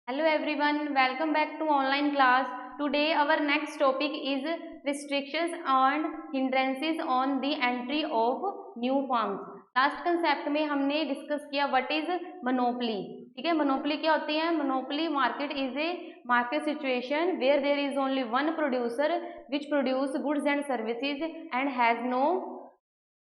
Hello everyone, welcome back to online class. Today our next topic is restrictions and hindrances on the entry of new firms. Last concept में हमने discuss किया what is monopoly. ठीक है, monopoly क्या होती है? Monopoly market is a market situation where there is only one producer which produce goods and services and has no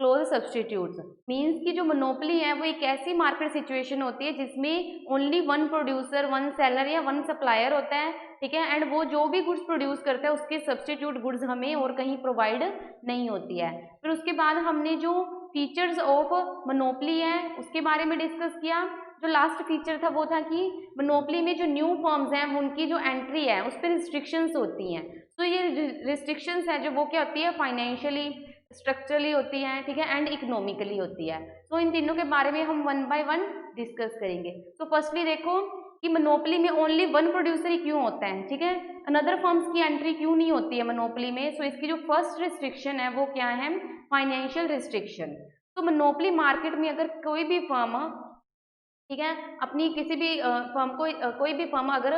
close substitutes. Means की जो मोनोपोली है वो एक ऐसी मार्केट सिचुएशन होती है जिसमें only one producer, one seller या वन सप्लायर होता है. ठीक है, एंड वो जो भी गुड्स प्रोड्यूस करता है उसके सब्सटीट्यूट गुड्स हमें और कहीं प्रोवाइड नहीं होती है. फिर उसके बाद हमने जो फीचर्स ऑफ मोनोपोली है उसके बारे में डिस्कस किया. जो लास्ट फीचर था वो था कि मोनोपोली में जो न्यू फर्म्स हैं उनकी जो एंट्री है उस पर रिस्ट्रिक्शंस होती हैं. तो ये रिस्ट्रिक्शंस है जो वो क्या होती है? फाइनेंशियली, स्ट्रक्चरली होती है. ठीक है, एंड इकोनॉमिकली होती है. तो इन तीनों के बारे में हम वन बाय वन डिस्कस करेंगे. तो फर्स्टली देखो कि मोनोपोली में ओनली वन प्रोड्यूसर ही क्यों होता है. ठीक है, अनदर फर्म्स की एंट्री क्यों नहीं होती है मोनोपोली में. सो इसकी जो फर्स्ट रिस्ट्रिक्शन है वो क्या है? Financial restriction. तो मोनोपोली मार्केट में अगर कोई भी फर्म, ठीक है, अपनी किसी भी फर्म को कोई भी फर्म अगर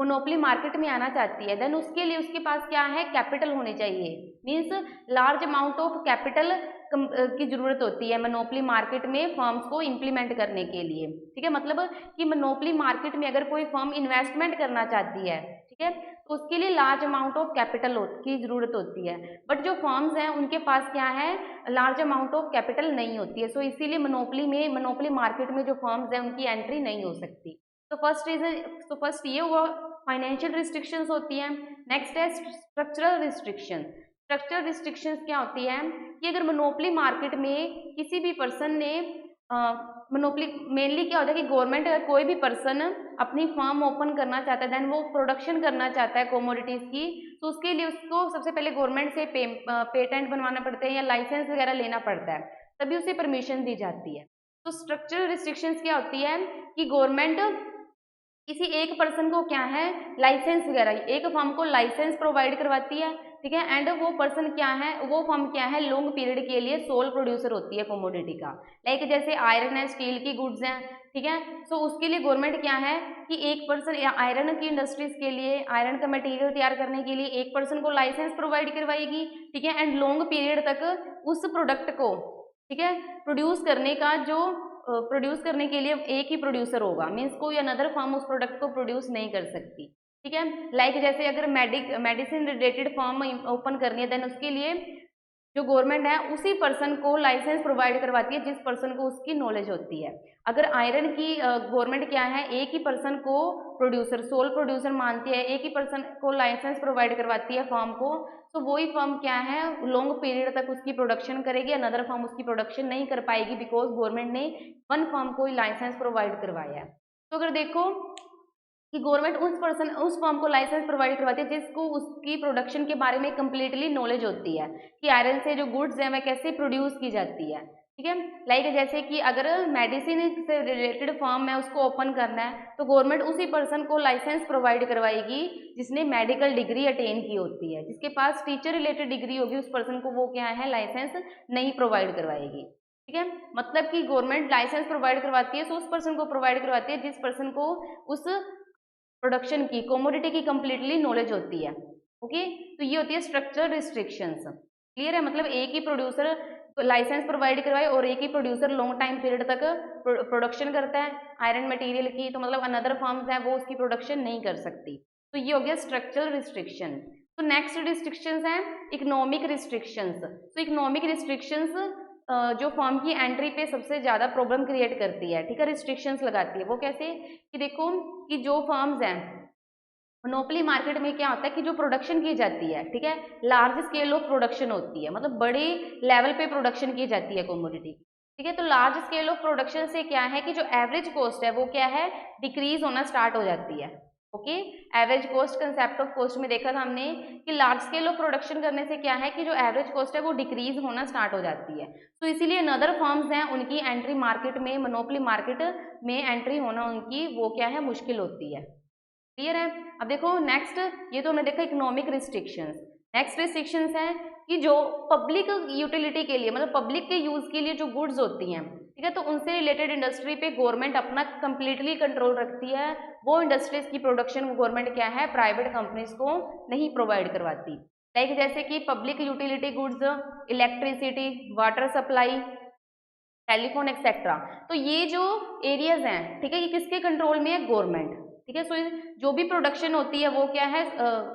मोनोपोली मार्केट में आना चाहती है देन उसके लिए उसके पास क्या है? कैपिटल होने चाहिए. Means large amount of capital की जरूरत होती है मोनोपोली मार्केट में फर्म्स को इम्प्लीमेंट करने के लिए. ठीक है, मतलब कि मोनोपोली मार्केट में अगर कोई फर्म इन्वेस्टमेंट करना चाहती है, ठीक है, तो उसके लिए लार्ज अमाउंट ऑफ कैपिटल की जरूरत होती है. बट जो फर्म्स हैं उनके पास क्या है? लार्ज अमाउंट ऑफ कैपिटल नहीं होती है. सो इसीलिए मोनोपोली मार्केट में जो फर्म्स हैं उनकी एंट्री नहीं हो सकती. तो फर्स्ट रीजन, तो फर्स्ट ये हुआ फाइनेंशियल रिस्ट्रिक्शंस होती हैं. नेक्स्ट है स्ट्रक्चरल रिस्ट्रिक्शन. स्ट्रक्चरल रिस्ट्रिक्शंस क्या होती है कि अगर मोनोपोली मार्केट में किसी भी पर्सन ने मोनोपोली मेनली क्या होता है कि गवर्नमेंट अगर कोई भी पर्सन अपनी फार्म ओपन करना चाहता है देन वो प्रोडक्शन करना चाहता है कमोडिटीज की, तो उसके लिए उसको सबसे पहले गवर्नमेंट से पेटेंट बनवाना पड़ता है या लाइसेंस वगैरह लेना पड़ता है, तभी उसे परमिशन दी जाती है. तो स्ट्रक्चरल रिस्ट्रिक्शंस क्या होती है कि गवर्नमेंट किसी एक पर्सन को क्या है? लाइसेंस वगैरह, एक फर्म को लाइसेंस प्रोवाइड करवाती है. ठीक है, एंड वो पर्सन क्या है? वो फर्म क्या है? लॉन्ग पीरियड के लिए सोल प्रोड्यूसर होती है कमोडिटी का. लाइक जैसे आयरन है, स्टील की गुड्स हैं. ठीक है, सो उसके लिए गवर्नमेंट क्या है कि एक पर्सन आयरन की इंडस्ट्रीज के लिए आयरन का मटेरियल तैयार करने के लिए एक पर्सन को लाइसेंस प्रोवाइड करवाएगी. ठीक है, एंड लॉन्ग पीरियड तक उस प्रोडक्ट को, ठीक है, प्रोड्यूस करने के लिए एक ही प्रोड्यूसर होगा. मीन्स कोई अनदर फर्म उस प्रोडक्ट को प्रोड्यूस नहीं कर सकती. ठीक है, लाइक जैसे अगर मेडिसिन रिलेटेड फर्म ओपन करनी है देन उसके लिए जो गवर्नमेंट है उसी पर्सन को लाइसेंस प्रोवाइड करवाती है जिस पर्सन को उसकी नॉलेज होती है. अगर आयरन की गवर्नमेंट क्या है? एक ही पर्सन को प्रोड्यूसर, सोल प्रोड्यूसर मानती है, एक ही पर्सन को लाइसेंस प्रोवाइड करवाती है फर्म को. तो वही फर्म क्या है? लॉन्ग पीरियड तक उसकी प्रोडक्शन करेगी, अनदर फर्म उसकी प्रोडक्शन नहीं कर पाएगी बिकॉज गवर्नमेंट ने वन फर्म को ही लाइसेंस प्रोवाइड करवाया है. तो अगर देखो कि गवर्नमेंट उस फर्म को लाइसेंस प्रोवाइड करवाती है जिसको उसकी प्रोडक्शन के बारे में कम्प्लीटली नॉलेज होती है कि आयरन से जो गुड्स हैं वह कैसे प्रोड्यूस की जाती है. ठीक है, लाइक जैसे कि अगर मेडिसिन से रिलेटेड फर्म है उसको ओपन करना है तो गवर्नमेंट उसी पर्सन को लाइसेंस प्रोवाइड करवाएगी जिसने मेडिकल डिग्री अटेन की होती है. जिसके पास टीचर रिलेटेड डिग्री होगी उस पर्सन को वो क्या है? लाइसेंस नहीं प्रोवाइड करवाएगी. ठीक है, मतलब कि गवर्नमेंट लाइसेंस प्रोवाइड करवाती है तो उस पर्सन को प्रोवाइड करवाती है जिस पर्सन को उस प्रोडक्शन की, कमोडिटी की कंप्लीटली नॉलेज होती है. ओके, तो ये होती है स्ट्रक्चरल रिस्ट्रिक्शंस. क्लियर है? मतलब एक ही प्रोड्यूसर लाइसेंस प्रोवाइड करवाए और एक ही प्रोड्यूसर लॉन्ग टाइम पीरियड तक प्रोडक्शन करता है आयरन मटेरियल की, तो मतलब अनदर फर्म्स है वो उसकी प्रोडक्शन नहीं कर सकती. तो ये हो गया स्ट्रक्चरल रिस्ट्रिक्शन. तो नेक्स्ट रिस्ट्रिक्शंस हैं इकोनॉमिक रिस्ट्रिक्शंस. तो इकोनॉमिक रिस्ट्रिक्शंस जो फर्म की एंट्री पे सबसे ज़्यादा प्रॉब्लम क्रिएट करती है. ठीक है, रिस्ट्रिक्शंस लगाती है. वो कैसे? कि देखो कि जो फर्म्स हैं मोनोपोली मार्केट में क्या होता है कि जो प्रोडक्शन की जाती है, ठीक है, लार्ज स्केल ऑफ प्रोडक्शन होती है, मतलब बड़े लेवल पे प्रोडक्शन की जाती है कमोडिटी. ठीक है, तो लार्ज स्केल ऑफ प्रोडक्शन से क्या है कि जो एवरेज कॉस्ट है वो क्या है? डिक्रीज होना स्टार्ट हो जाती है. Okay, average cost, concept of cost में देखा था हमने कि लार्ज स्केल ऑफ प्रोडक्शन करने से क्या है कि जो एवरेज कॉस्ट है वो डिक्रीज होना स्टार्ट हो जाती है. तो इसीलिए अनदर फर्म्स हैं उनकी एंट्री मार्केट में, मोनोपोली मार्केट में एंट्री होना उनकी वो क्या है? मुश्किल होती है. क्लियर है? अब देखो नेक्स्ट, ये तो हमने देखा इकोनॉमिक रिस्ट्रिक्शंस. नेक्स्ट रिस्ट्रिक्शंस है कि जो पब्लिक यूटिलिटी के लिए, मतलब पब्लिक के यूज के लिए जो गुड्स होती हैं, ठीक है। तो उनसे रिलेटेड इंडस्ट्री पे गवर्नमेंट अपना कंप्लीटली कंट्रोल रखती है, वो इंडस्ट्रीज की प्रोडक्शन गवर्नमेंट क्या है प्राइवेट कंपनीज को नहीं प्रोवाइड करवाती। लाइक जैसे कि public utility goods, electricity, water supply, telephone etcetera. तो ये जो एरियाज हैं, ठीक है, ये किसके कंट्रोल में है? गवर्नमेंट। ठीक है। सो जो भी प्रोडक्शन होती है वो क्या है?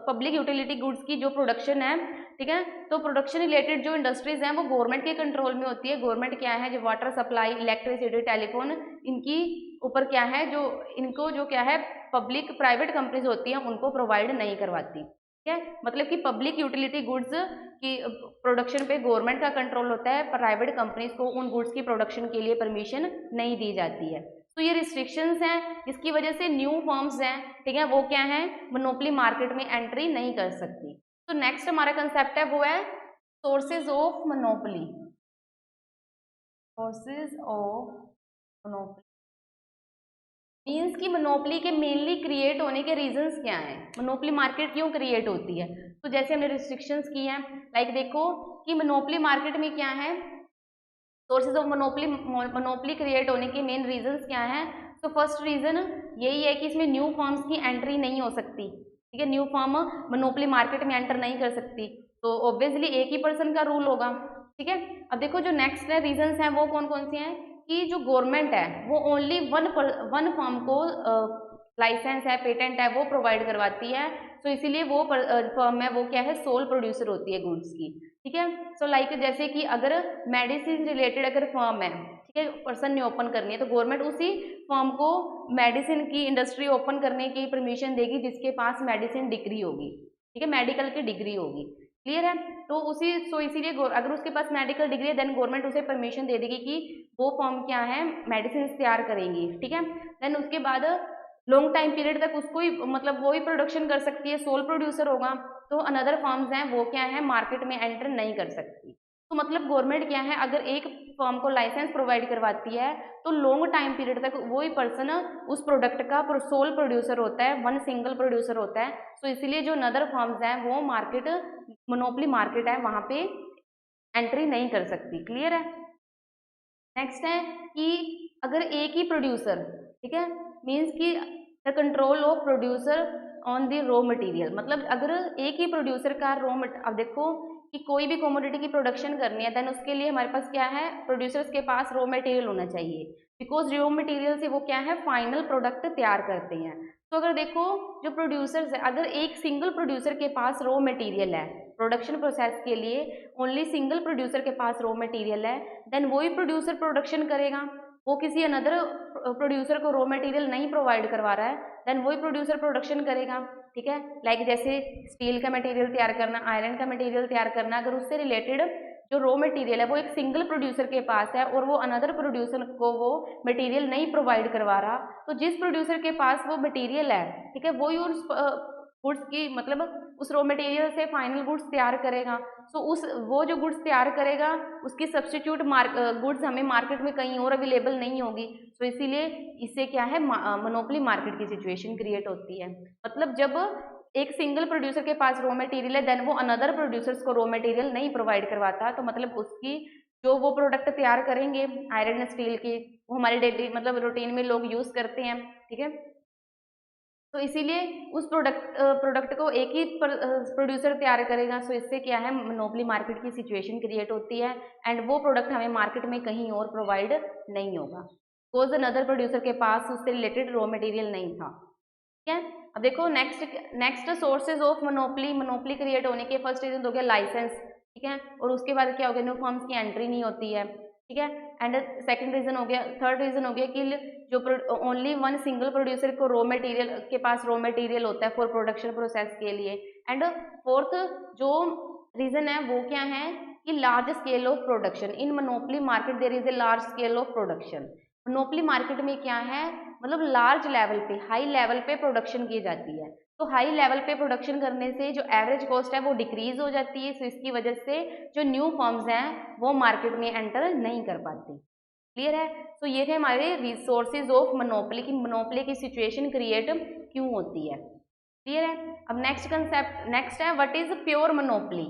पब्लिक यूटिलिटी गुड्स की जो प्रोडक्शन है, ठीक है, तो प्रोडक्शन रिलेटेड जो इंडस्ट्रीज हैं वो गवर्नमेंट के कंट्रोल में होती है। गवर्नमेंट क्या है, जो वाटर सप्लाई, इलेक्ट्रिसिटी, टेलीफोन, इनकी ऊपर क्या है, जो इनको जो क्या है पब्लिक प्राइवेट कंपनीज होती हैं उनको प्रोवाइड नहीं करवाती। ठीक है। मतलब कि पब्लिक यूटिलिटी गुड्स की प्रोडक्शन पे गवर्नमेंट का कंट्रोल होता है, प्राइवेट कंपनीज को उन गुड्स की प्रोडक्शन के लिए परमिशन नहीं दी जाती है। तो ये रिस्ट्रिक्शंस हैं जिसकी वजह से न्यू फर्म्स हैं, ठीक है, वो क्या है मोनोपोली मार्केट में एंट्री नहीं कर सकती। तो नेक्स्ट हमारा कंसेप्ट है वो है sources of monopoly. Sources of monopoly means कि मोनोपोली के मेनली क्रिएट होने के रीजंस क्या हैं, मोनोपोली मार्केट क्यों क्रिएट होती है। तो जैसे हमने रिस्ट्रिक्शंस की हैं, लाइक देखो कि मोनोपोली मार्केट में क्या है, सोर्सेज ऑफ मोनोपोली क्रिएट होने के मेन रीजंस क्या हैं। तो फर्स्ट रीजन यही है कि इसमें न्यू फॉर्म्स की एंट्री नहीं हो सकती। ठीक है, न्यू फॉर्म मोनोपोली मार्केट में एंटर नहीं कर सकती, तो ऑब्वियसली एक ही पर्सन का रूल होगा। ठीक है। अब देखो जो नेक्स्ट है रीजंस हैं वो कौन कौन से हैं, कि जो गवर्नमेंट है वो ओनली वन फॉर्म को लाइसेंस है, पेटेंट है, वो प्रोवाइड करवाती है। तो इसीलिए वो फर्म है वो क्या है सोल प्रोड्यूसर होती है गुड्स की। ठीक है। सो लाइक जैसे कि अगर मेडिसिन रिलेटेड अगर फर्म है, ठीक है, पर्सन ने ओपन करनी है, तो गवर्नमेंट उसी फर्म को मेडिसिन की इंडस्ट्री ओपन करने की परमिशन देगी जिसके पास मेडिसिन डिग्री होगी। ठीक है, मेडिकल की डिग्री होगी। क्लियर है। तो उसी इसीलिए अगर उसके पास मेडिकल डिग्री है देन गवर्नमेंट उसे परमिशन दे देगी कि वो फर्म क्या है मेडिसिन तैयार करेंगी। ठीक है। देन उसके बाद लॉन्ग टाइम पीरियड तक उसको ही मतलब वो ही प्रोडक्शन कर सकती है, सोल प्रोड्यूसर होगा। तो अनदर फर्म्स हैं वो क्या है मार्केट में एंटर नहीं कर सकती। तो मतलब गवर्नमेंट क्या है अगर एक फर्म को लाइसेंस प्रोवाइड करवाती है तो लॉन्ग टाइम पीरियड तक वो ही पर्सन उस प्रोडक्ट का सोल प्रोड्यूसर होता है, वन सिंगल प्रोड्यूसर होता है। तो इसीलिए जो अनदर फर्म्स हैं वो मार्केट मोनोपोली मार्केट है वहां पे एंट्री नहीं कर सकती। क्लियर है। नेक्स्ट है कि अगर एक ही प्रोड्यूसर, ठीक है, मीन्स कि the control of producer on the raw material, मतलब अगर एक ही प्रोड्यूसर का अब देखो कि कोई भी कमोडिटी की प्रोडक्शन करनी है देन उसके लिए हमारे पास क्या है प्रोड्यूसर्स के पास रॉ मटेरियल होना चाहिए, बिकॉज रॉ मटेरियल से वो क्या है फाइनल प्रोडक्ट तैयार करते हैं। तो अगर देखो जो प्रोड्यूसर्स है, अगर एक सिंगल प्रोड्यूसर के पास रॉ मटेरियल है प्रोडक्शन प्रोसेस के लिए, ओनली सिंगल प्रोड्यूसर के पास रॉ मटेरियल है, देन वही प्रोड्यूसर प्रोडक्शन करेगा। वो किसी अनदर प्रोड्यूसर को रॉ मटेरियल नहीं प्रोवाइड करवा रहा है, देन वही प्रोड्यूसर प्रोडक्शन करेगा। ठीक है। लाइक जैसे स्टील का मटेरियल तैयार करना, आयरन का मटेरियल तैयार करना, अगर उससे रिलेटेड जो रॉ मटेरियल है वो एक सिंगल प्रोड्यूसर के पास है और वो अनदर प्रोड्यूसर को वो मटेरियल नहीं प्रोवाइड करवा रहा, तो जिस प्रोड्यूसर के पास वो मटेरियल है, ठीक है, वही उस गुड्स की मतलब उस रॉ मटेरियल से फाइनल गुड्स तैयार करेगा। सो वो जो गुड्स तैयार करेगा उसकी सब्स्टिट्यूट गुड्स हमें मार्केट में कहीं और अवेलेबल नहीं होगी। तो इसीलिए इससे क्या है मोनोपोली मार्केट की सिचुएशन क्रिएट होती है। मतलब जब एक सिंगल प्रोड्यूसर के पास रॉ मटेरियल है देन वो अनदर प्रोड्यूसर्स को रॉ मटेरियल नहीं प्रोवाइड करवाता, तो मतलब उसकी जो वो प्रोडक्ट तैयार करेंगे आयरन स्टील की वो हमारे डेली मतलब रूटीन में लोग यूज करते हैं। ठीक है। तो इसीलिए उस प्रोडक्ट को एक ही प्रोड्यूसर तैयार करेगा। सो इससे क्या है मोनोपोली मार्केट की सिचुएशन क्रिएट होती है एंड वो प्रोडक्ट हमें मार्केट में कहीं और प्रोवाइड नहीं होगा बिकॉज अनदर प्रोड्यूसर के पास उससे रिलेटेड रॉ मटेरियल नहीं था। ठीक है। अब देखो next sources of monopoly create होने के फर्स्ट रीजन हो गया लाइसेंस। ठीक है। और उसके बाद क्या हो गया न्यू फर्म्स की एंट्री नहीं होती है। ठीक है। एंड सेकंड रीजन हो गया, थर्ड रीजन हो गया कि जो ओनली वन सिंगल प्रोड्यूसर को रॉ मटेरियल के पास रॉ मटेरियल होता है फॉर प्रोडक्शन प्रोसेस के लिए। एंड फोर्थ जो रीजन है वो क्या है कि large scale of production in monopoly market there is a large scale of production. Monopoly market में क्या है मतलब लार्ज लेवल पे हाई लेवल पे प्रोडक्शन की जाती है। तो हाई लेवल पे प्रोडक्शन करने से जो एवरेज कॉस्ट है वो डिक्रीज हो जाती है। तो इसकी वजह से जो न्यू फर्म्स हैं वो मार्केट में एंटर नहीं कर पाती। क्लियर है। तो ये थे हमारे रिसोर्सेज ऑफ मोनोपोली की मोनोपोली की सिचुएशन क्रिएट क्यों होती है। क्लियर है। अब नेक्स्ट कंसेप्ट नेक्स्ट है what is pure monopoly.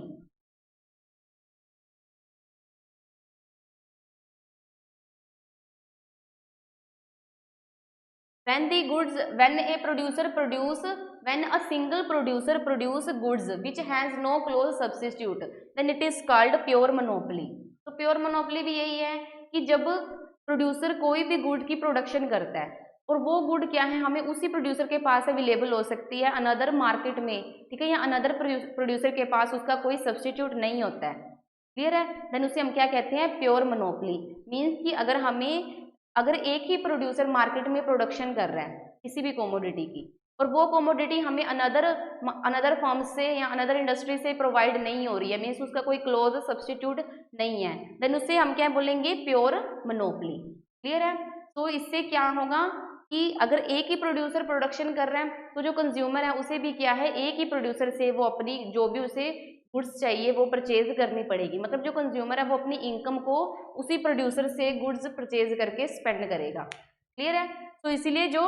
when a producer produce when a single producer produce goods which has no close substitute then it is called pure monopoly। तो pure monopoly भी यही है कि जब producer कोई भी good की प्रोडक्शन करता है और वो गुड क्या है हमें उसी प्रोड्यूसर के पास अवेलेबल हो सकती है अनदर मार्केट में, ठीक है, या अनदर प्रोड्यूसर के पास उसका कोई सब्सटीट्यूट नहीं होता है, क्लियर है, देन उसे हम क्या कहते हैं, प्योर मोनोपोली। मीन्स कि अगर एक ही प्रोड्यूसर मार्केट में प्रोडक्शन कर रहा है किसी भी कोमोडिटी की और वो कोमोडिटी हमें अनदर फॉर्म से या अनदर इंडस्ट्री से प्रोवाइड नहीं हो रही है, मीन्स उसका कोई क्लोज सब्सटीट्यूट नहीं है, देन उसे हम क्या बोलेंगे, प्योर मोनोपोली, क्लियर है। तो इससे क्या होगा कि अगर एक ही प्रोड्यूसर प्रोडक्शन कर रहा है तो जो कंज्यूमर है उसे भी क्या है एक ही प्रोड्यूसर से वो अपनी जो भी उसे गुड्स चाहिए वो परचेज करनी पड़ेगी, मतलब जो कंज्यूमर है वो अपनी इनकम को उसी प्रोड्यूसर से गुड्स परचेज करके स्पेंड करेगा, क्लियर है। तो इसीलिए जो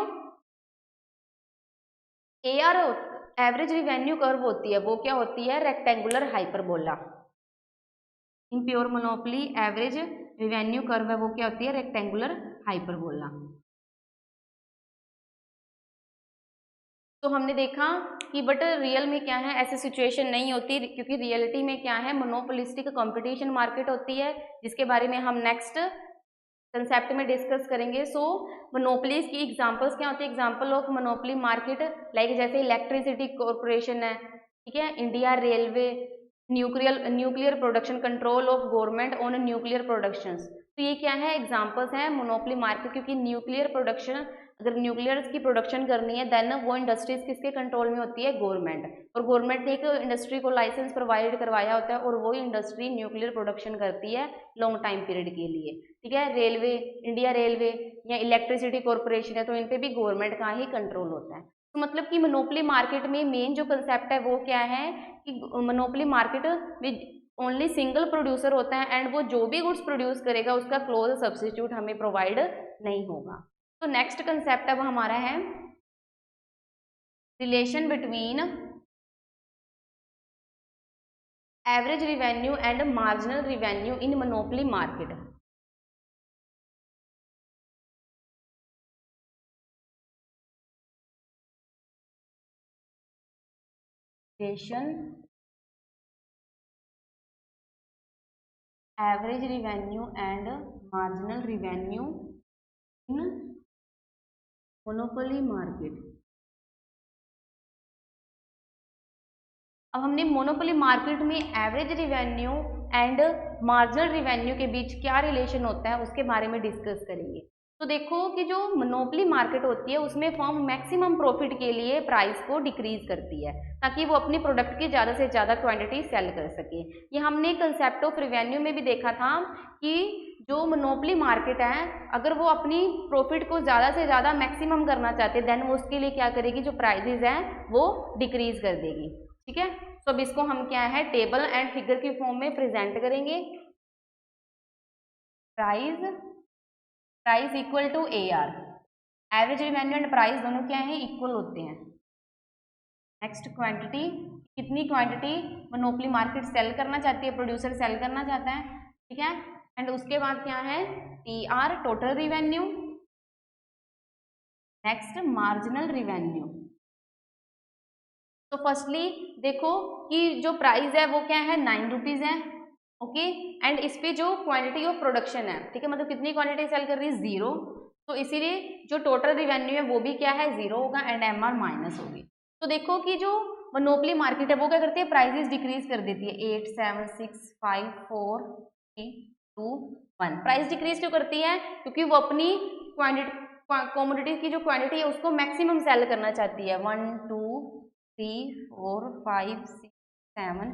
AR एवरेज रिवेन्यू कर्व होती है वो क्या होती है, rectangular hyperbola. In pure monopoly average revenue curve है वो क्या होती है, रेक्टेंगुलर हाइपरबोला। तो हमने देखा कि बट रियल में क्या है, ऐसी सिचुएशन नहीं होती क्योंकि रियलिटी में क्या है, मोनोपोलिस्टिक कंपटीशन मार्केट होती है जिसके बारे में हम नेक्स्ट कंसेप्ट में डिस्कस करेंगे। सो मोनोपोलीज की एग्जांपल्स क्या होती है, example of monopoly market like जैसे इलेक्ट्रिसिटी कॉर्पोरेशन है, ठीक है, India railway, nuclear production, control of government on nuclear productions. तो ये क्या है, एग्जांपल्स हैं मोनोपोली मार्केट, क्योंकि न्यूक्लियर प्रोडक्शन अगर न्यूक्लियर की प्रोडक्शन करनी है देन वो इंडस्ट्रीज किसके कंट्रोल में होती है, गवर्नमेंट, और गवर्नमेंट ने एक इंडस्ट्री को लाइसेंस प्रोवाइड करवाया होता है और वो इंडस्ट्री न्यूक्लियर प्रोडक्शन करती है लॉन्ग टाइम पीरियड के लिए, ठीक है। रेलवे, इंडिया रेलवे या इलेक्ट्रिसिटी कॉर्पोरेशन है तो इन पे भी गवर्नमेंट का ही कंट्रोल होता है। तो मतलब कि मोनोपोली मार्केट में मेन जो कंसेप्ट है वो क्या है कि मोनोपोली मार्केट में ओनली सिंगल प्रोड्यूसर होता है एंड वो जो भी गुड्स प्रोड्यूस करेगा उसका क्लोज सब्स्टिट्यूट हमें प्रोवाइड नहीं होगा। तो नेक्स्ट कंसेप्ट अब हमारा है relation between average revenue and marginal revenue in monopoly market. Relation average revenue and marginal revenue in monopoly market. अब हमने मोनोपोली मार्केट में average revenue and marginal revenue के बीच क्या रिलेशन होता है उसके बारे में डिस्कस करेंगे। तो देखो कि जो मोनोपोली मार्केट होती है उसमें फर्म मैक्सिमम प्रॉफिट के लिए प्राइस को डिक्रीज करती है ताकि वो अपनी प्रोडक्ट की ज़्यादा से ज़्यादा क्वांटिटी सेल कर सके। ये हमने कंसेप्ट ऑफ रिवेन्यू में भी देखा था कि जो मोनोपोली मार्केट है अगर वो अपनी प्रॉफिट को ज़्यादा से ज़्यादा मैक्सिमम करना चाहते हैं देन वो उसके लिए क्या करेगी, जो प्राइजेज हैं वो डिक्रीज कर देगी, ठीक है। तो अब इसको हम क्या है टेबल एंड फिगर की फॉर्म में प्रेजेंट करेंगे। Price equal to AR, average revenue and price दोनों क्या है, इक्वल होते हैं। नेक्स्ट क्वांटिटी, कितनी क्वांटिटी मोनोपोली मार्केट सेल करना चाहती है, प्रोड्यूसर सेल करना चाहता है, ठीक है। एंड उसके बाद क्या है TR, total revenue. Next marginal revenue. तो फर्स्टली देखो कि जो प्राइस है वो क्या है 9 रुपीज़ है, ओके, एंड इस पे जो क्वांटिटी ऑफ प्रोडक्शन है, ठीक है, मतलब कितनी क्वांटिटी सेल कर रही है 0, तो इसीलिए जो टोटल रिवेन्यू है वो भी क्या है 0 होगा एंड MR माइनस होगी। तो देखो कि जो मोनोपोली मार्केट है वो क्या करती है, प्राइसेस डिक्रीज कर देती है। 8 7 6 5 4 3 2 1। प्राइस डिक्रीज क्यों करती है, क्योंकि वो अपनी क्वांटिटी कमोडिटी की जो क्वांटिटी है उसको मैक्सिमम सेल करना चाहती है। 1 2 3 4 5 6 7।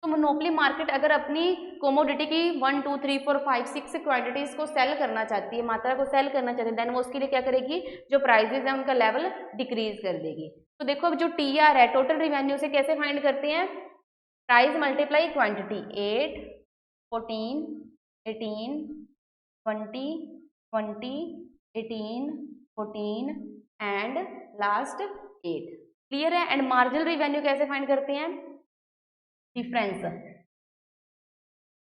तो मोनोपोली मार्केट अगर अपनी कोमोडिटी की 1 2 3 4 5 6 क्वांटिटीज को सेल करना चाहती है, मात्रा को सेल करना चाहती है, देन वो उसके लिए क्या करेगी, जो प्राइजेज है उनका लेवल डिक्रीज कर देगी। तो देखो अब जो TR है टोटल रिवेन्यू से कैसे फाइंड करते हैं, price multiply quantity, 8 14 18 20 20 18 14 and last 8, clear है। एंड मार्जिनल रिवेन्यू कैसे फाइंड करते हैं, डिफरेंस,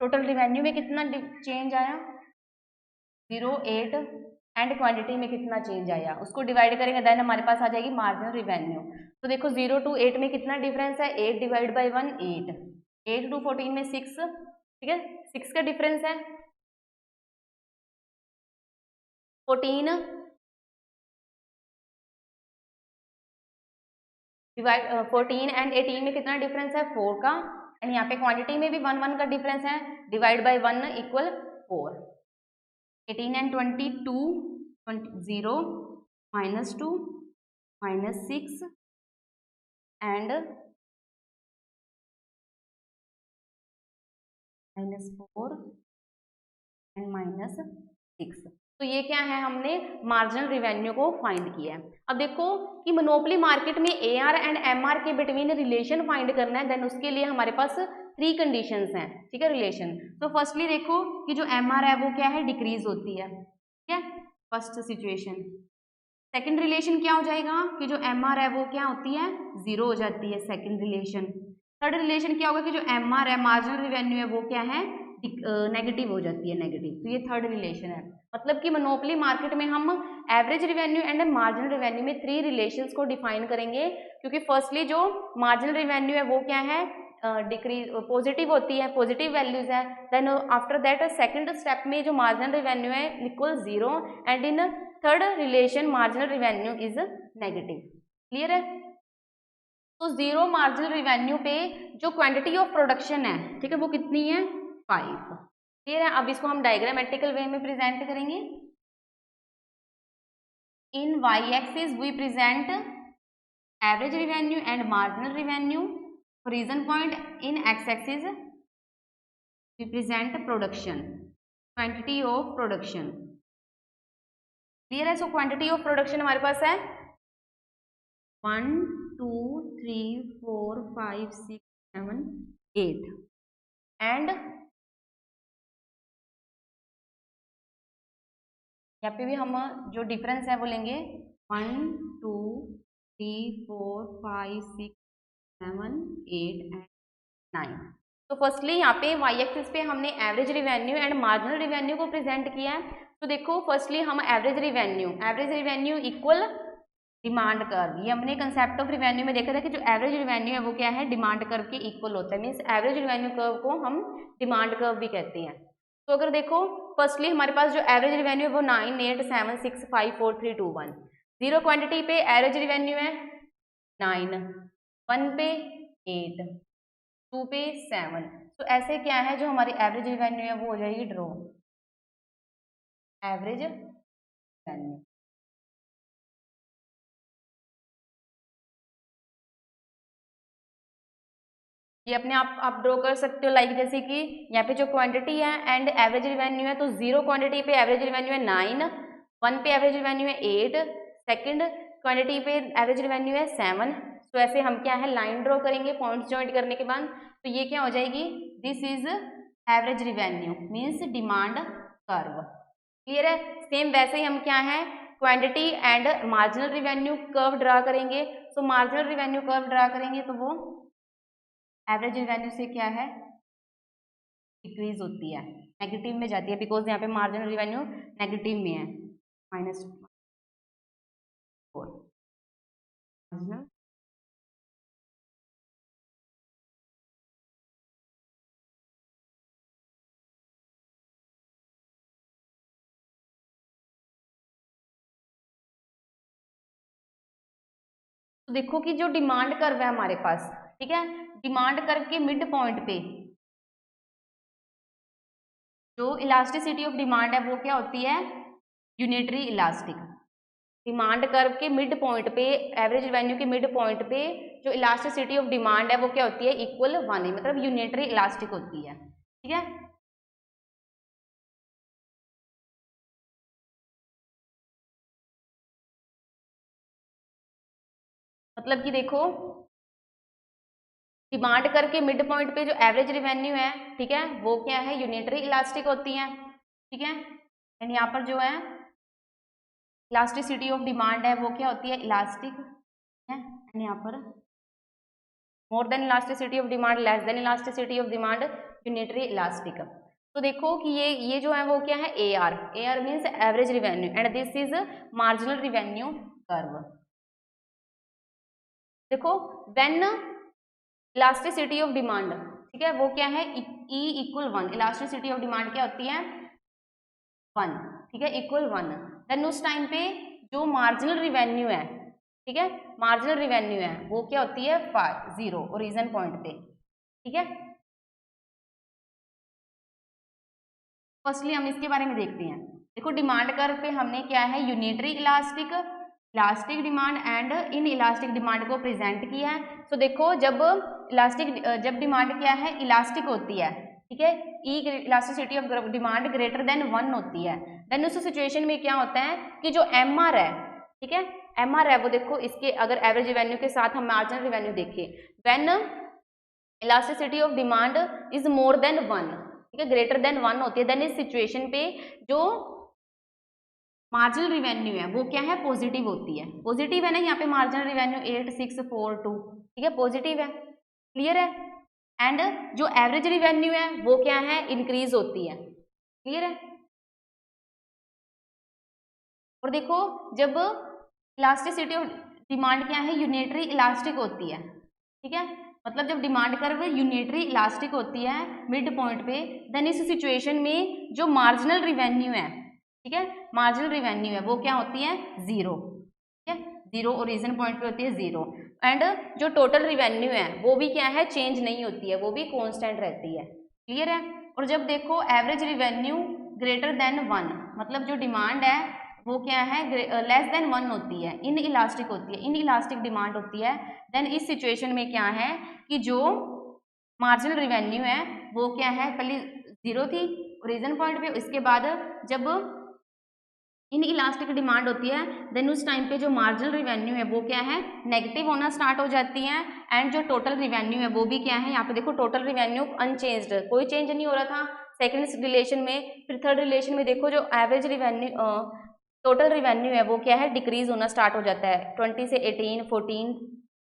टोटल रिवेन्यू में कितना चेंज आया 0 8 एंड क्वांटिटी में कितना चेंज आया, उसको डिवाइड करेंगे, देन हमारे पास आ जाएगी मार्जिनल रिवेन्यू। तो देखो 0 to 8 में कितना डिफरेंस है, 8 डिवाइड बाई 1 8, 8 to 14 में 6, ठीक है, 6 का डिफरेंस है। 14 डिवाइड 14 एंड 18 में कितना डिफरेंस है, 4 का, एंड यहाँ पे क्वांटिटी में भी 1 1 का डिफरेंस है, divide by 1 equal 4। 18 and 22 0 -2 -6 and -4 and -6। तो ये क्या है, हमने मार्जिनल रिवेन्यू को फाइंड किया है। अब देखो कि मोनोपोली मार्केट में AR एंड MR के बिटवीन रिलेशन फाइंड करना है, देन उसके लिए हमारे पास 3 कंडीशंस हैं, ठीक है, रिलेशन। तो फर्स्टली देखो कि जो MR है वो क्या है, डिक्रीज होती है, ठीक है, फर्स्ट सिचुएशन। सेकंड रिलेशन क्या हो जाएगा कि जो MR है वो क्या होती है, 0 हो जाती है, सेकंड रिलेशन। थर्ड रिलेशन क्या होगा कि जो MR है, मार्जिनल रिवेन्यू है, वो क्या है, नेगेटिव हो जाती है, नेगेटिव। तो ये थर्ड रिलेशन है। मतलब कि मोनोपोली मार्केट में हम average revenue and marginal revenue में 3 रिलेशंस को डिफाइन करेंगे, क्योंकि फर्स्टली जो मार्जिनल रिवेन्यू है वो क्या है, डिक्रीज पॉजिटिव होती है, पॉजिटिव वैल्यूज है। Then after that second step में जो मार्जिनल रिवेन्यू है equal 0 and in third relation marginal revenue is negative. Clear है। तो 0 मार्जिनल रिवेन्यू पे जो क्वांटिटी ऑफ प्रोडक्शन है, ठीक है, वो कितनी है, 5। क्लियर है। अब इसको हम डायग्रामेटिकल वे में प्रेजेंट करेंगे। In y axis we present average revenue and marginal revenue. Region point in x axis we present production, quantity of production. Clear है। सो क्वांटिटी ऑफ प्रोडक्शन हमारे पास है 1 2 3 4 5 6 7 8 एंड यहाँ पे भी हम जो डिफरेंस है वो लेंगे 1 2 3 4 5 6 7 8 एंड 9। तो फर्स्टली यहाँ पे y एक्सिस पे हमने average revenue and marginal revenue को प्रेजेंट किया है। तो देखो फर्स्टली हम average revenue equal demand curve, ये हमने कंसेप्ट ऑफ रिवेन्यू में देखा था कि जो एवरेज रिवेन्यू है वो क्या है, डिमांड कर्व के इक्वल होता है। मीन्स एवरेज रिवेन्यू कर्व को हम डिमांड कर्व भी कहते हैं। तो अगर देखो फर्स्टली हमारे पास जो एवरेज रिवेन्यू है वो 9 8 7 6 5 4 3 2 1। 0 क्वांटिटी पे एवरेज रिवेन्यू है 9, 1 पे 8, 2 पे 7। तो ऐसे क्या है, जो हमारी एवरेज रिवेन्यू है वो हो जाएगी ड्रॉ, एवरेज रिवेन्यू। ये अपने आप ड्रॉ कर सकते हो, लाइक जैसे कि यहाँ पे जो क्वांटिटी है एंड एवरेज रिवेन्यू है, तो 0 क्वांटिटी पे एवरेज रिवेन्यू है 9, 1 पे एवरेज रिवेन्यू है 8, सेकंड क्वांटिटी पे एवरेज रिवेन्यू है 7। तो ऐसे हम क्या है, लाइन ड्रॉ करेंगे पॉइंट्स ज्वाइंट करने के बाद। तो ये क्या हो जाएगी, this is average revenue means demand curve. Clear है। सेम वैसे ही हम क्या है, quantity and marginal revenue curve draw करेंगे। तो मार्जिनल रिवेन्यू कर्व ड्रा करेंगे तो वो एवरेज रिवेन्यू से क्या है, डिक्रीज होती है, नेगेटिव में जाती है, बिकॉज यहाँ पे मार्जिनल रिवेन्यू नेगेटिव में है, -4 मार्जिनल। तो देखो कि जो डिमांड कर्व है हमारे पास, ठीक है, डिमांड कर्व के मिड पॉइंट पे जो इलास्टिसिटी ऑफ डिमांड है वो क्या होती है, यूनिटरी इलास्टिक। डिमांड कर्व के मिड पॉइंट पे, एवरेज रिवेन्यू के मिड पॉइंट पे जो इलास्टिसिटी ऑफ डिमांड है वो क्या होती है, इक्वल 1, मतलब यूनिटरी इलास्टिक होती है। ठीक है। मतलब कि देखो डिमांड करके मिड पॉइंट पे जो एवरेज रिवेन्यू है, ठीक है, वो क्या है, यूनिटरी इलास्टिक होती है। ठीक है। एंड यहाँ पर जो है इलास्टिसिटी ऑफ डिमांड है वो क्या होती है, इलास्टिक है। एंड यहाँ पर more than elasticity of demand, less than elasticity of demand, unitary elastic. तो देखो कि ये जो है वो क्या है, A are means average revenue and this is marginal revenue curve. देखो व्हेन इलास्टिसिटी ऑफ डिमांड, ठीक है, वो क्या है, E equal 1, elasticity of demand क्या होती है 1, ठीक है, इक्वल 1, देन उस टाइम पे जो मार्जिनल रिवेन्यू है, ठीक है, मार्जिनल रिवेन्यू है वो क्या होती है 0 ओरिजिन पॉइंट पे, ठीक है। फर्स्टली हम इसके बारे में देखते हैं। देखो डिमांड कर्व पे हमने क्या है unitary elastic, elastic demand and in elastic demand को प्रेजेंट किया है। तो देखो जब डिमांड क्या है इलास्टिक होती है, ठीक है, e elasticity of demand greater than 1 होती है, देन उस सिचुएशन में क्या होता है कि जो एम आर है, ठीक है, एम आर है वो देखो इसके अगर एवरेज रिवेन्यू के साथ हम मार्जिनल रिवेन्यू देखें, when elasticity of demand is more than 1, ठीक है, ग्रेटर देन 1 होती है, देन इस सिचुएशन पे जो मार्जिनल रिवेन्यू है वो क्या है पॉजिटिव होती है। पॉजिटिव है ना यहाँ पे मार्जिनल रिवेन्यू 8642, ठीक है, पॉजिटिव है, क्लियर है। एंड जो एवरेज रिवेन्यू है वो क्या है इंक्रीज होती है, क्लियर है। और देखो जब इलास्टिसिटी ऑफ डिमांड क्या है यूनिटरी इलास्टिक होती है, ठीक है, मतलब जब डिमांड कर्व यूनिटरी इलास्टिक होती है मिड पॉइंट पे, देन इस सिचुएशन में जो मार्जिनल रिवेन्यू है, ठीक है, मार्जिनल रिवेन्यू है वो क्या होती है 0, ठीक है, 0 ओरिजिन पॉइंट पे होती है 0। एंड जो टोटल रिवेन्यू है वो भी क्या है चेंज नहीं होती है, वो भी कांस्टेंट रहती है, क्लियर है। और जब देखो एवरेज रिवेन्यू ग्रेटर देन 1, मतलब जो डिमांड है वो क्या है लेस देन 1 होती है, इन इलास्टिक होती है, इन इलास्टिक डिमांड होती है, देन इस सिचुएशन में क्या है कि जो मार्जिनल रिवेन्यू है वो क्या है पहले 0 थी ओरिजिन पॉइंट पे, इसके बाद जब इन इलास्टिक डिमांड होती है देन उस टाइम पे जो मार्जिनल रिवेन्यू है वो क्या है नेगेटिव होना स्टार्ट हो जाती है। एंड जो टोटल रिवेन्यू है वो भी क्या है, यहाँ पे देखो टोटल रिवेन्यू अनचेंज्ड, कोई चेंज नहीं हो रहा था सेकंड रिलेशन में। फिर थर्ड रिलेशन में देखो जो एवरेज रिवेन्यू टोटल रिवेन्यू है वो क्या है डिक्रीज होना स्टार्ट हो जाता है 20 से 18, 14,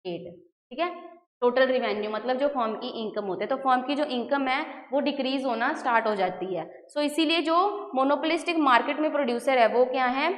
8, ठीक है। टोटल रिवेन्यू मतलब जो फर्म की इनकम होते हैं, तो फर्म की जो इनकम है वो डिक्रीज होना स्टार्ट हो जाती है। सो इसीलिए जो मोनोपोलिस्टिक मार्केट में प्रोड्यूसर है वो क्या है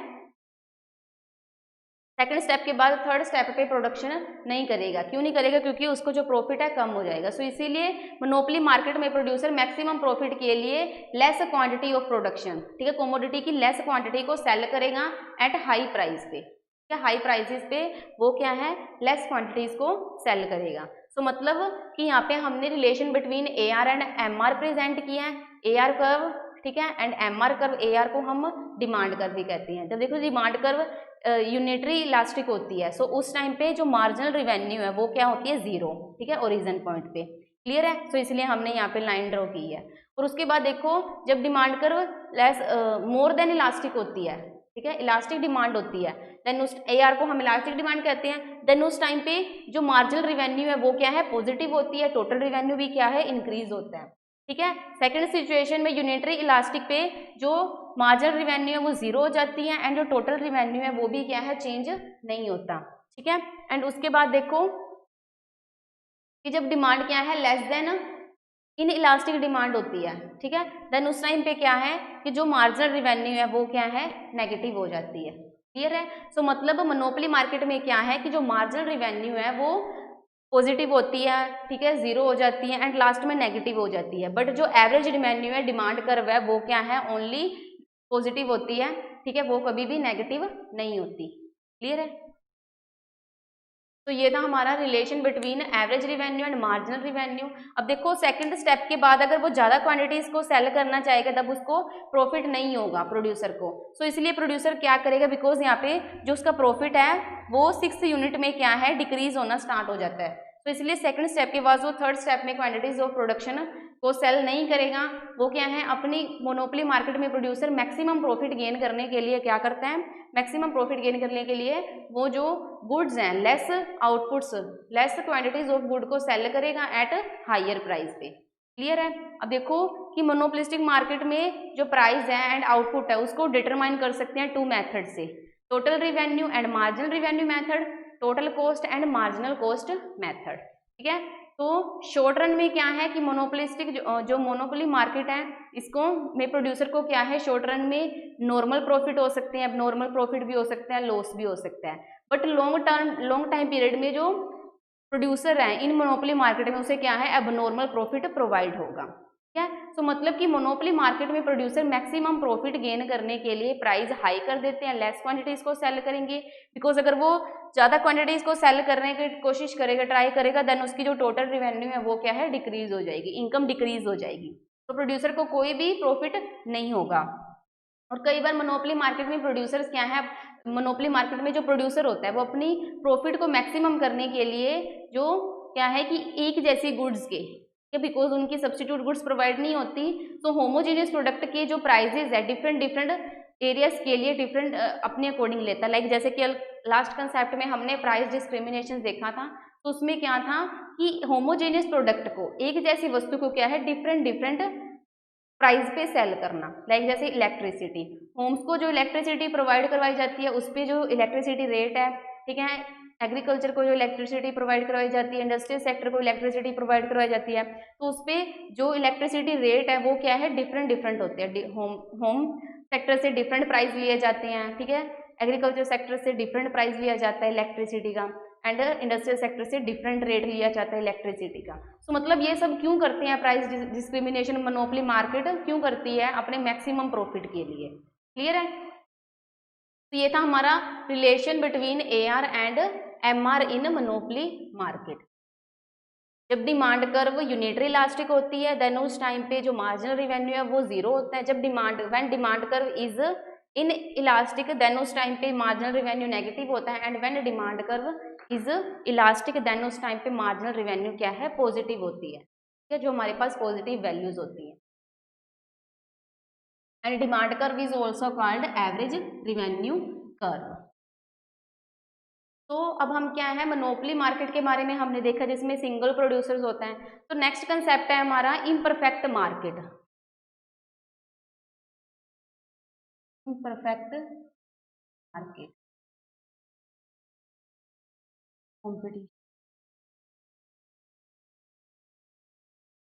सेकंड स्टेप के बाद थर्ड स्टेप पे प्रोडक्शन नहीं करेगा। क्यों नहीं करेगा? क्योंकि उसको जो प्रॉफिट है कम हो जाएगा। सो इसीलिए मोनोपोली मार्केट में प्रोड्यूसर मैक्सिमम प्रॉफिट के लिए लेस क्वांटिटी ऑफ प्रोडक्शन, ठीक है, कमोडिटी की लेस क्वांटिटी को सेल करेगा एट हाई प्राइस पे, ठीक है, हाई प्राइसेस पे वो क्या है लेस क्वांटिटीज को सेल करेगा। सो मतलब कि यहाँ पे हमने relation between A R and M R present किया है, ए आर कर्व, ठीक है, and M R curve, A R को हम डिमांड कर्व भी कहते हैं। जब देखो डिमांड कर्व यूनिटरी इलास्टिक होती है, सो उस टाइम पे जो मार्जिनल रिवेन्यू है वो क्या होती है 0, ठीक है, ओरिजिन पॉइंट पे, क्लियर है। सो इसलिए हमने यहाँ पे लाइन ड्रॉ की है। और उसके बाद देखो जब demand curve less more than elastic होती है, ठीक है, इलास्टिक डिमांड होती है, देन उस ए आर को हम इलास्टिक डिमांड कहते हैं, देन उस टाइम पे जो मार्जिनल रिवेन्यू है वो क्या है पॉजिटिव होती है, टोटल रिवेन्यू भी क्या है इंक्रीज होता है, ठीक है। सेकंड सिचुएशन में यूनिटरी इलास्टिक पे जो मार्जिनल रिवेन्यू है वो 0 हो जाती है एंड जो टोटल रिवेन्यू है वो भी क्या है चेंज नहीं होता, ठीक है। एंड उसके बाद देखो कि जब डिमांड क्या है less then in elastic demand होती है, ठीक है, देन उस टाइम पे क्या है कि जो मार्जिनल रिवेन्यू है वो क्या है नेगेटिव हो जाती है, क्लियर है। सो मतलब मोनोपोली मार्केट में क्या है कि जो मार्जिनल रिवेन्यू है वो पॉजिटिव होती है, ठीक है, 0 हो जाती है एंड लास्ट में नेगेटिव हो जाती है, बट जो एवरेज रिवेन्यू है डिमांड कर्व है वो क्या है ओनली पॉजिटिव होती है, ठीक है, वो कभी भी नेगेटिव नहीं होती, क्लियर है। तो ये था हमारा relation between average revenue and marginal revenue. अब देखो सेकंड स्टेप के बाद अगर वो ज़्यादा क्वांटिटीज को सेल करना चाहेगा तब उसको प्रॉफिट नहीं होगा प्रोड्यूसर को। सो इसलिए प्रोड्यूसर क्या करेगा, बिकॉज यहाँ पे जो उसका प्रॉफिट है वो 6 यूनिट में क्या है डिक्रीज होना स्टार्ट हो जाता है। तो इसलिए सेकंड स्टेप के बाद वो थर्ड स्टेप में क्वांटिटीज ऑफ प्रोडक्शन को सेल नहीं करेगा। वो क्या है अपनी मोनोपोली मार्केट में प्रोड्यूसर मैक्सिमम प्रॉफिट गेन करने के लिए क्या करता है, मैक्सिमम प्रॉफिट गेन करने के लिए वो जो गुड्स हैं less outputs less quantities of good को सेल करेगा एट हायर प्राइस पे, क्लियर है। अब देखो कि मोनोपोलिस्टिक मार्केट में जो प्राइस है एंड आउटपुट है उसको डिटरमाइन कर सकते हैं 2 मेथड से, total revenue and marginal revenue method, total cost and marginal cost method, ठीक है। तो शॉर्ट रन में क्या है कि मोनोपोलिस्टिक जो मोनोपोली मार्केट है, इसको में प्रोड्यूसर को क्या है, शॉर्ट रन में नॉर्मल प्रॉफिट हो सकते हैं, अब नॉर्मल प्रॉफिट भी हो सकता है, लॉस भी हो सकता है, बट लॉन्ग टाइम पीरियड में जो प्रोड्यूसर है इन मोनोपोली मार्केट में उसे क्या है, अब नॉर्मल प्रॉफिट प्रोवाइड होगा। ठीक है, तो मतलब कि मोनोपोली मार्केट में प्रोड्यूसर मैक्सिमम प्रॉफिट गेन करने के लिए प्राइस हाई कर देते हैं, लेस क्वांटिटीज को सेल करेंगे, बिकॉज अगर वो ज़्यादा क्वांटिटीज को सेल करने की कोशिश करेगा, ट्राई करेगा, देन उसकी जो टोटल रेवेन्यू है वो क्या है, डिक्रीज हो जाएगी, इनकम डिक्रीज हो जाएगी, तो प्रोड्यूसर को कोई भी प्रॉफिट नहीं होगा। और कई बार मोनोपोली मार्केट में प्रोड्यूसर्स क्या है, मोनोपोली मार्केट में जो प्रोड्यूसर होता है वो अपनी प्रॉफिट को मैक्सिमम करने के लिए जो क्या है कि एक जैसी गुड्स के, बिकॉज उनकी सब्स्टिट्यूट गुड्स प्रोवाइड नहीं होती, तो होमोजीनियस प्रोडक्ट के जो प्राइजेज है डिफरेंट एरियाज के लिए डिफरेंट अपने अकॉर्डिंग लेता है। लाइक जैसे कि लास्ट कंसेप्ट में हमने प्राइस डिस्क्रिमिनेशन देखा था, तो उसमें क्या था कि होमोजेनियस प्रोडक्ट को, एक जैसी वस्तु को क्या है, डिफरेंट प्राइस पे सेल करना। लाइक जैसे इलेक्ट्रिसिटी, होम्स को जो इलेक्ट्रिसिटी प्रोवाइड करवाई जाती है उस पर जो इलेक्ट्रिसिटी रेट है, ठीक है, एग्रीकल्चर को जो इलेक्ट्रिसिटी प्रोवाइड करवाई जाती है, इंडस्ट्रियल सेक्टर को इलेक्ट्रिसिटी प्रोवाइड करवाई जाती है, तो उस पर जो इलेक्ट्रिसिटी रेट है वो क्या है, डिफरेंट होते हैं। होम सेक्टर से डिफरेंट प्राइस लिए जाते हैं, ठीक है, एग्रीकल्चर सेक्टर से डिफरेंट प्राइस लिया जाता है इलेक्ट्रिसिटी का, एंड इंडस्ट्रियल सेक्टर से डिफरेंट रेट लिया जाता है इलेक्ट्रिसिटी का। तो मतलब ये सब क्यों करते हैं, प्राइस डिस्क्रिमिनेशन मोनोपोली मार्केट क्यों करती है, अपने मैक्सिमम प्रॉफिट के लिए। क्लियर है, तो ये था हमारा relation between AR and MR in monopoly market. जब डिमांड कर्व यूनिटरी इलास्टिक होती है देन उस टाइम पे जो मार्जिनल रिवेन्यू है वो जीरो होता है। जब when demand curve is inelastic then उस टाइम पे मार्जिनल रिवेन्यू नेगेटिव होता है, and when demand curve is elastic then उस टाइम पे मार्जिनल रिवेन्यू क्या है, पॉजिटिव होती है। ठीक है, जो हमारे पास पॉजिटिव वैल्यूज होती है। And demand curve is also called average revenue curve. तो अब हम क्या है, मोनोपोली मार्केट के बारे में हमने देखा जिसमें सिंगल प्रोड्यूसर्स होते हैं। तो नेक्स्ट कंसेप्ट है हमारा imperfect market. Imperfect market competition.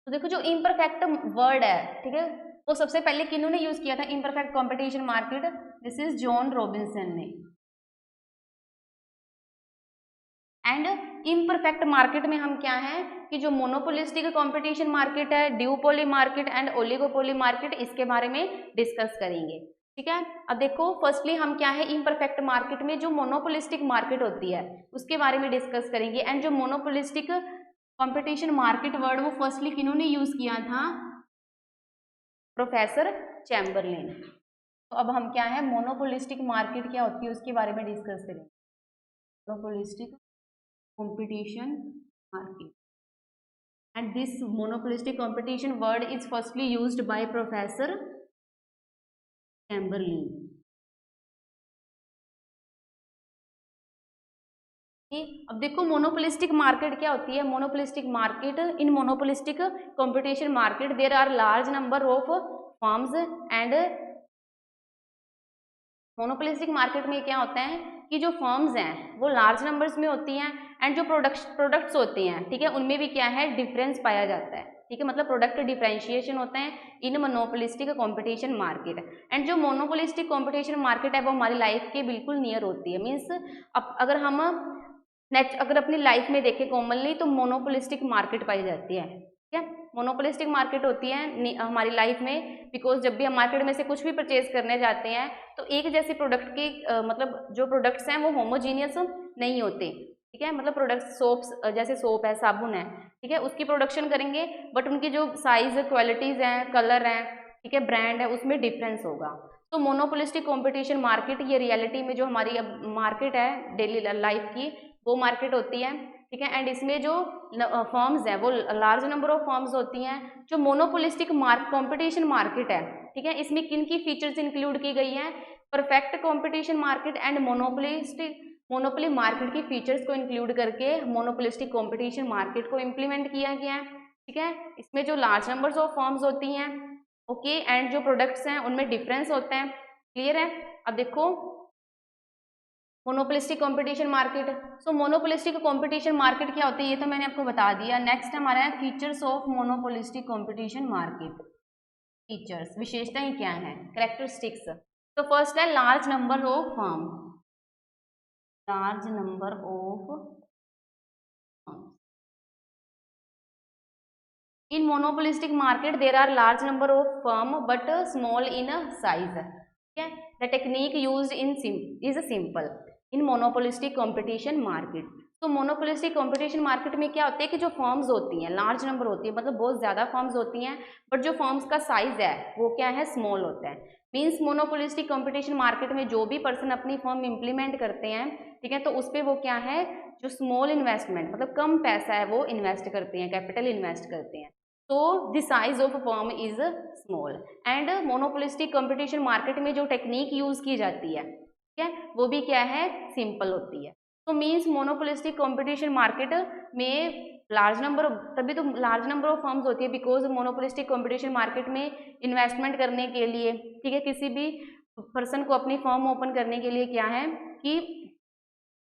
तो देखो जो इम्परफेक्ट वर्ड है, ठीक है, वो सबसे पहले किन्होंने यूज किया था, imperfect competition market, this is John Robinson ने। एंड इम्परफेक्ट मार्केट में हम क्या है कि जो मोनोपोलिस्टिक कंपटीशन मार्केट है, ड्यूपोली मार्केट एंड ओलिगोपोली मार्केट, इसके बारे में डिस्कस करेंगे। ठीक है, अब देखो फर्स्टली हम क्या है, इम्परफेक्ट मार्केट में जो मोनोपोलिस्टिक मार्केट होती है उसके बारे में डिस्कस करेंगे। एंड जो मोनोपोलिस्टिक कंपटीशन मार्केट वर्ड वो फर्स्टली किन्होंने यूज किया था, प्रोफेसर चैम्बरलिन। तो अब हम क्या है, मोनोपोलिस्टिक मार्केट क्या होती है उसके बारे में डिस्कस करेंगे। Monopolistic competition market, and this monopolistic competition word is firstly used by Professor Chamberlain. अब देखो मोनोपोलिस्टिक मार्केट क्या होती है। Monopolistic market, in monopolistic competition market there are large number of firms and monopolistic market में क्या होता है कि जो फर्म्स हैं वो लार्ज नंबर्स में होती हैं, एंड जो प्रोडक्ट्स होते हैं, ठीक है, उनमें भी क्या है, डिफरेंस पाया जाता है। ठीक है, मतलब प्रोडक्ट डिफरेंशिएशन होता है इन मोनोपोलिस्टिक कंपटीशन मार्केट। एंड जो मोनोपोलिस्टिक कंपटीशन मार्केट है वो हमारी लाइफ के बिल्कुल नियर होती है। मीन्स अगर हम अगर अपनी लाइफ में देखें कॉमनली तो मोनोपोलिस्टिक मार्केट पाई जाती है। ठीक है, मोनोपोलिस्टिक मार्केट होती है हमारी लाइफ में, बिकॉज जब भी हम मार्केट में से कुछ भी परचेज करने जाते हैं तो एक जैसे प्रोडक्ट की मतलब जो प्रोडक्ट्स हैं वो होमोजीनियस नहीं होते। ठीक है, मतलब प्रोडक्ट्स सोप्स, जैसे सोप है, साबुन है, ठीक है, उसकी प्रोडक्शन करेंगे बट उनकी जो साइज, क्वालिटीज हैं, कलर हैं, ठीक है, ब्रांड है, उसमें डिफरेंस होगा। तो मोनोपोलिस्टिक कंपटीशन मार्केट ये रियलिटी में जो हमारी अब मार्केट है डेली लाइफ की वो मार्केट होती है। ठीक है, एंड इसमें जो फर्म्स है वो लार्ज नंबर ऑफ फर्म्स होती हैं। जो मोनोपोलिस्टिक कंपटीशन मार्केट है, ठीक है, इसमें किन की फीचर्स इंक्लूड की गई हैं, perfect competition market and monopoly market की फीचर्स को इंक्लूड करके मोनोपोलिस्टिक कंपटीशन मार्केट को इम्प्लीमेंट किया गया है। ठीक है, इसमें जो लार्ज नंबर्स ऑफ फर्म्स होती हैं, ओके, एंड जो प्रोडक्ट्स हैं उनमें डिफरेंस होते हैं। क्लियर है, अब देखो मोनोपोलिस्टिक कंपटीशन मार्केट। सो मोनोपोलिस्टिक कंपटीशन मार्केट क्या होती है ये तो मैंने आपको बता दिया। नेक्स्ट हमारा है features of monopolistic competition market. Features, विशेषताएं क्या है, कैरेक्टरिस्टिक्स। तो फर्स्ट है large number of firm, large number of in monopolistic market there are large number of firm but small in a size. ठीक है, the technique used in is simple in monopolistic competition market. तो monopolistic competition market में क्या होता है कि जो firms होती हैं लार्ज नंबर होती है, मतलब बहुत ज़्यादा फर्म्स होती हैं, बट जो फर्म्स का साइज है वो क्या है, स्मॉल होता है। मीन्स मोनोपोलिस्टिक कंपटीशन मार्केट में जो भी पर्सन अपनी फर्म इम्प्लीमेंट करते हैं, ठीक है, तो उस पर वो क्या है, जो स्मॉल इन्वेस्टमेंट मतलब कम पैसा है वो इन्वेस्ट करते हैं, कैपिटल इन्वेस्ट करते हैं। तो the size of firm is small. And monopolistic competition market में जो टेक्निक यूज की जाती है, ठीक है, वो भी क्या है, सिंपल होती है। तो मीन्स मोनोपोलिस्टिक कंपटीशन मार्केट में लार्ज नंबर, तभी तो लार्ज नंबर ऑफ फर्म्स होती है, बिकॉज मोनोपोलिस्टिक कंपटीशन मार्केट में इन्वेस्टमेंट करने के लिए, ठीक है, किसी भी पर्सन को अपनी फर्म ओपन करने के लिए क्या है कि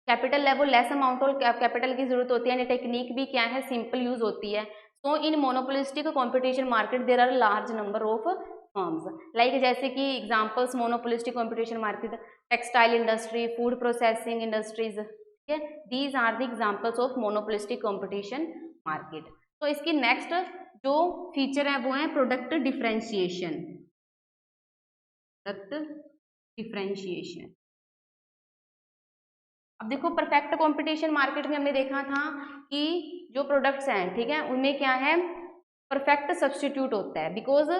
capital level less amount of capital की जरूरत होती है, टेक्निक भी क्या है, सिंपल यूज होती है। So in monopolistic competition market there are large number of firms, like जैसे कि examples monopolistic competition market, textile industry, food processing industries, ठीक है, these are the examples of monopolistic competition market. तो इसकी next जो feature है वो है प्रोडक्ट डिफरेंशिएशन, प्रोडक्ट डिफरेंशिएशन। अब देखो परफेक्ट कंपटीशन मार्केट में हमने देखा था कि जो प्रोडक्ट्स हैं, ठीक है, उनमें क्या है, परफेक्ट सब्स्टिट्यूट होता है, बिकॉज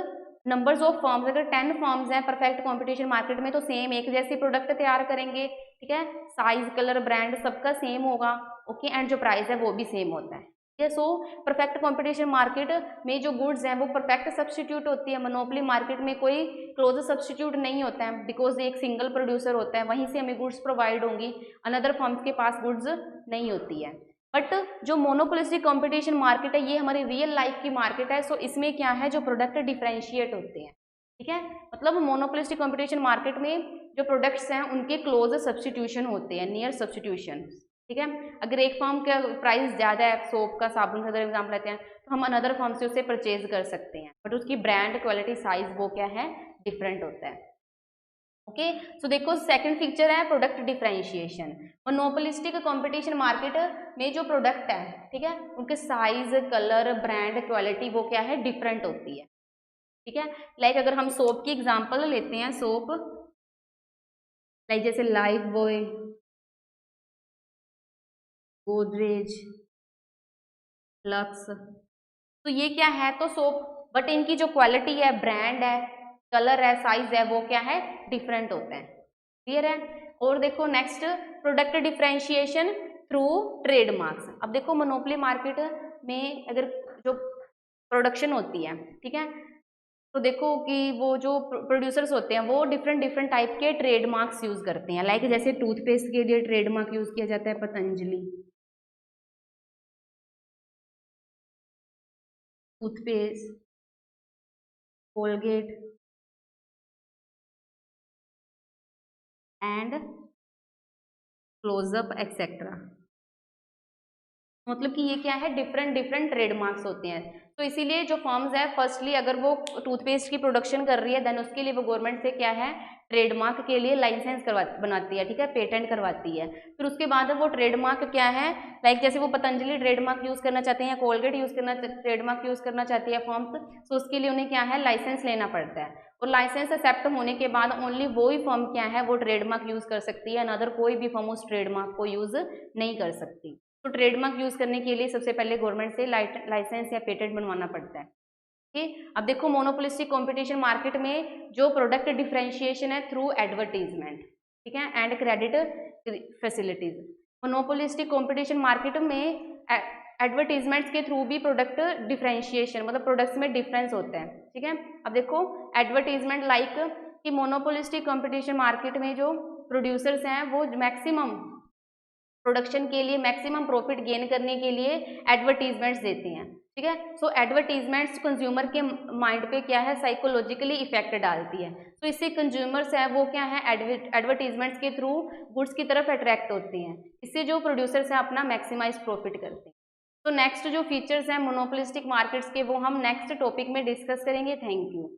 नंबर्स ऑफ फर्म्स, अगर 10 फर्म्स हैं परफेक्ट कंपटीशन मार्केट में तो सेम एक जैसे प्रोडक्ट तैयार करेंगे, ठीक है, साइज कलर ब्रांड सबका सेम होगा, ओके, एंड जो प्राइस है वो भी सेम होता है, ठीक है। सो परफेक्ट कंपटीशन मार्केट में जो गुड्स हैं वो परफेक्ट सब्स्टिट्यूट होती है। मोनोपोली मार्केट में कोई क्लोज सब्स्टिट्यूट नहीं होता है, बिकॉज एक सिंगल प्रोड्यूसर होता है, वहीं से हमें गुड्स प्रोवाइड होंगी, अनदर फर्म्स के पास गुड्स नहीं होती है। बट जो मोनोपोलिस्टिक कंपटीशन मार्केट है ये हमारी रियल लाइफ की मार्केट है। सो इसमें क्या है, जो प्रोडक्ट डिफरेंशिएट होते हैं, ठीक है, मतलब मोनोपोलिस्टिक कंपटीशन मार्केट में जो प्रोडक्ट्स हैं उनके क्लोज सब्स्टिट्यूशन होते हैं, नियर सब्स्टिट्यूशन, ठीक है। अगर एक फर्म का प्राइस ज़्यादा है, सोप का, साबुन का अगर एग्जाम्पल लेते हैं, तो हम अनदर फर्म से उसे परचेज कर सकते हैं, बट उसकी ब्रांड क्वालिटी साइज वो क्या है, डिफरेंट होता है। ओके, सो देखो सेकंड फीचर है product differentiation. Monopolistic competition market में जो प्रोडक्ट है, ठीक है, उनके साइज कलर ब्रांड क्वालिटी वो क्या है, डिफरेंट होती है, ठीक है। लाइक अगर हम सोप की एग्जांपल लेते हैं, सोप लाइक जैसे लाइफ बॉय, गोदरेज, लक्स, तो ये क्या है, तो सोप, बट इनकी जो क्वालिटी है, ब्रांड है, कलर है, साइज है, वो क्या है, डिफरेंट होते हैं, क्लियर है। और देखो next product differentiation through trademarks. अब देखो मोनोपोली मार्केट में अगर जो प्रोडक्शन होती है, ठीक है, तो देखो कि वो जो प्रोड्यूसर्स होते हैं वो डिफरेंट डिफरेंट टाइप के ट्रेडमार्क्स यूज करते हैं। लाइक जैसे टूथपेस्ट के लिए ट्रेडमार्क यूज किया जाता है Patanjali toothpaste, Colgate and Closeup etcetera. मतलब कि ये क्या है, डिफरेंट डिफरेंट ट्रेडमार्क्स होते हैं। तो इसीलिए जो फर्म्स है, फर्स्टली अगर वो टूथपेस्ट की प्रोडक्शन कर रही है, देन उसके लिए वो गवर्नमेंट से क्या है, ट्रेडमार्क के लिए लाइसेंस बनाती है, ठीक है, पेटेंट करवाती है। फिर उसके बाद वो ट्रेडमार्क क्या है, लाइक जैसे वो पतंजलि ट्रेडमार्क यूज करना चाहते हैं, कोलगेट यूज करना ट्रेडमार्क यूज करना चाहती है फर्म्स, तो उसके लिए उन्हें क्या है, लाइसेंस लेना पड़ता है। और लाइसेंस एक्सेप्ट होने के बाद ओनली वो ही फर्म क्या है, वो ट्रेडमार्क यूज कर सकती है, अनदर कोई भी फर्म उस ट्रेडमार्क को यूज नहीं कर सकती। तो ट्रेडमार्क यूज करने के लिए सबसे पहले गवर्नमेंट से लाइसेंस या पेटेंट बनवाना पड़ता है। ठीक, अब देखो मोनोपोलिस्टिक कंपटीशन मार्केट में जो प्रोडक्ट डिफरेंशिएशन है थ्रू एडवर्टीजमेंट, ठीक है, and credit facilities. Monopolistic competition market में एडवर्टीजमेंट्स के थ्रू भी प्रोडक्ट डिफरेंशिएशन, मतलब प्रोडक्ट्स में डिफरेंस होता है, ठीक है। अब देखो एडवर्टीजमेंट लाइक कि मोनोपोलिस्टिक कंपटीशन मार्केट में जो प्रोड्यूसर्स हैं वो मैक्सिमम प्रोडक्शन के लिए, मैक्सिमम प्रॉफिट गेन करने के लिए एडवर्टीजमेंट्स देते हैं, ठीक है। सो एडवर्टीजमेंट्स कंज्यूमर के माइंड पे क्या है, साइकोलॉजिकली इफेक्ट डालती है। तो इससे कंज्यूमर्स है वो क्या है, एडवर्टीजमेंट्स के थ्रू गुड्स की तरफ अट्रैक्ट होते हैं। इससे जो प्रोड्यूसर्स हैं अपना मैक्सिमाइज प्रॉफिट करते हैं। तो नेक्स्ट जो फीचर्स हैं मोनोपोलिस्टिक मार्केट्स के वो हम नेक्स्ट टॉपिक में डिस्कस करेंगे। Thank you.